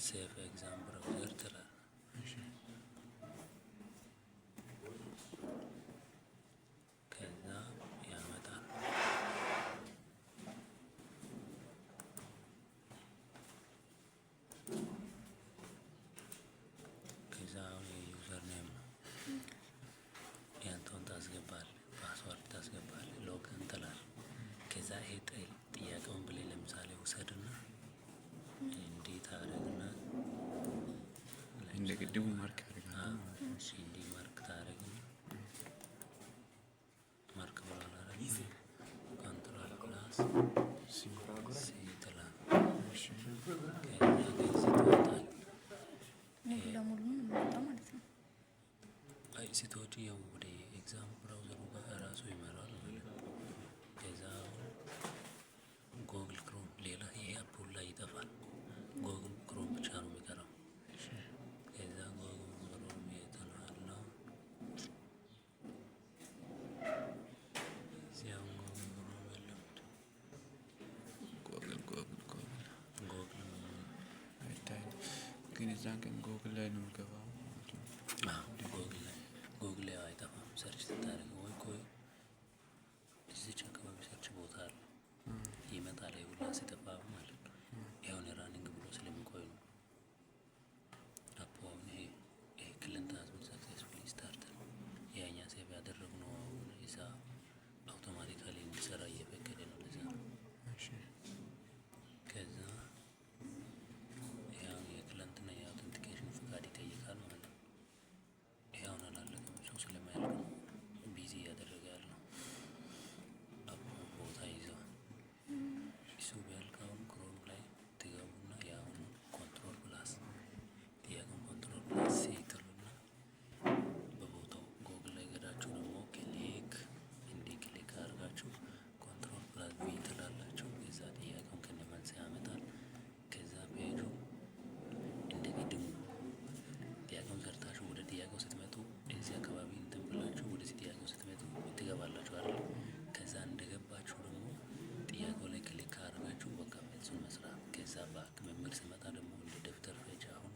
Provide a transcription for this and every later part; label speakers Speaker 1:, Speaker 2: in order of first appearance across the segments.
Speaker 1: ሴቭ ኤግዛም ብራውዘር ትላለህ። ከዛ ያመጣል። ከዛ አሁን የዩዘር ኔም ነው ያንተውን ታስገባለህ፣ ፓስወርድ ታስገባለህ፣ ሎግን ትላለህ። ከዛ ይሄ ጥያቄውን ብለህ ለምሳሌ ውሰድና እንዴት አደረግና
Speaker 2: እንደ ቅድሙ ማርክ ያደርጋል።
Speaker 1: እንዲህ ማርክ ታደርግና ማርክ ብሏል አይደል? ኮንትሮል ፕላስ ሲ ትላለህ። ከዛ ከዚህ ትወጣለህ።
Speaker 3: ሙሉ ለሙሉ ነው የሚወጣው ማለት ነው።
Speaker 1: አይ ስትወጪ ያው ወደ ኤግዛም ብራውዘሩ ጋር ራሱ ይመራል ማለት ነው። ከዛ ጎግል ክሮም ሌላ ይሄ አፑል ላይ ይጠፋል። ጎግል ክሮም ብቻ ነው የሚቀረው። ከዛ ጎግል ክሮም የት ነው ያለው? እዚያው ጎግል ክሮም የለም። ጎግል
Speaker 2: አይታይም፣ ግን እዛን ቀን ጎግል ላይ ነው የሚገባው።
Speaker 1: ጎግል ላይ አይጠፋም። ሰርች ስታደርግ ወይ እዚች አካባቢ ሰርች ቦታ አለ ይመጣል። ሁላ ሲጠፋ ማለት ነው። ይሄውን ራኒንግ ብሎ ስለሚቆይ ነው። አፑ አሁን ይሄ ክሊንት ሃዝ ቢን ሰክሰስፉሊ ስታርትድ ያኛ ሴቭ ያደረግነው እዛ አውቶማቲካሊ እንዲሰራ እየፈቀደ ነው። ለዛ ነው። ከዛ ያው የክሊንትና የአውተንቲኬሽን ፍቃድ ይጠይቃል ማለት ነው። ይሄ አሁን አላለቀም። ሰው ስለማያልቅ ነው ቢዚ እያደረገ ያለው። አፑ ቦታ ይዘዋል። እሱ ቢያልቅ አሁን ክሮም ላይ ትገቡና የአሁኑ ኮንትሮል ፕላስ ጥያቄውን ኮንትሮል ፕላስ ሲ ትሉና በቦታው ጎግል ላይ ገዳችሁ ደግሞ ክሊክ እንዲህ ክሊክ አድርጋችሁ ኮንትሮል ፕላስ ቪ ትላላችሁ። ከዛ ጥያቄውን ከነመልስ ያመጣል። ከዛ ፔጁ እንደ ቅድሙ ጥያቄውን ሰርታችሁ ወደ ጥያቄው ስትመጡ እዚህ አካባቢ እንትን ብላችሁ ወደዚህ ጥያቄው ስትመጡ ትገባላችሁ አይደል? ከዛ እንደገባችሁ ደግሞ ጥያቄው ላይ ክሊክ አድርጋችሁ በቃ መልሱን መስራት። ከዛ ባክ መምህር ሲመጣ ደግሞ እንደ ደብተር ፈጅ አሁን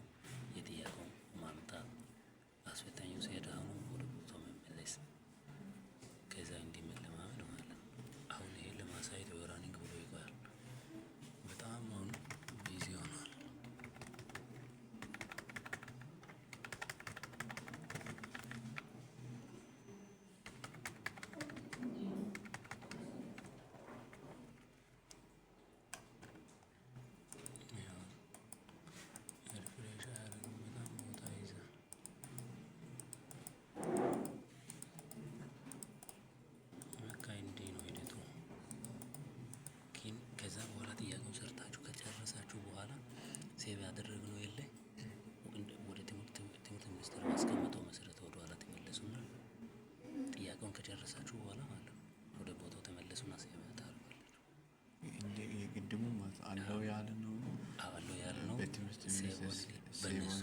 Speaker 1: የጥያቄውን ማምጣት፣ አስፈታኙ ሲሄድ አሁን ወደ ቦታው መመለስ። ከዛ እንዲህ መለማመድ ማለት ነው። አሁን ይሄ ለማሳየት ራኒንግ ብሎ ይቆያል። በጣም አሁን ቢዚ ሆኗል። ሪፍሬሽ አያደርግም። በጣም ቦታ ይይዛል። በቃ እንዲህ ነው ሂደቱ። ግን ከዛ በኋላ ጥያቄውን ሰርታችሁ ከጨረሳችሁ በኋላ ሴቭ ያደረግነው የለ ወደ ትምህርት ሚኒስቴር ባስቀመጠው መሰረት ወደ ኋላ ተመለሱና ጥያቄውን ከጨረሳችሁ በኋላ ማለት ነው ወደ ቦታው ተመለሱና ሴቭ ታደርጋላችሁ።
Speaker 2: እንደ የቅድሙ አለው ያለ ነው
Speaker 1: አለው ያለ ነው።
Speaker 2: በትምህርት
Speaker 1: ሴቭ
Speaker 2: ሚኒስቴር
Speaker 1: በእነሱ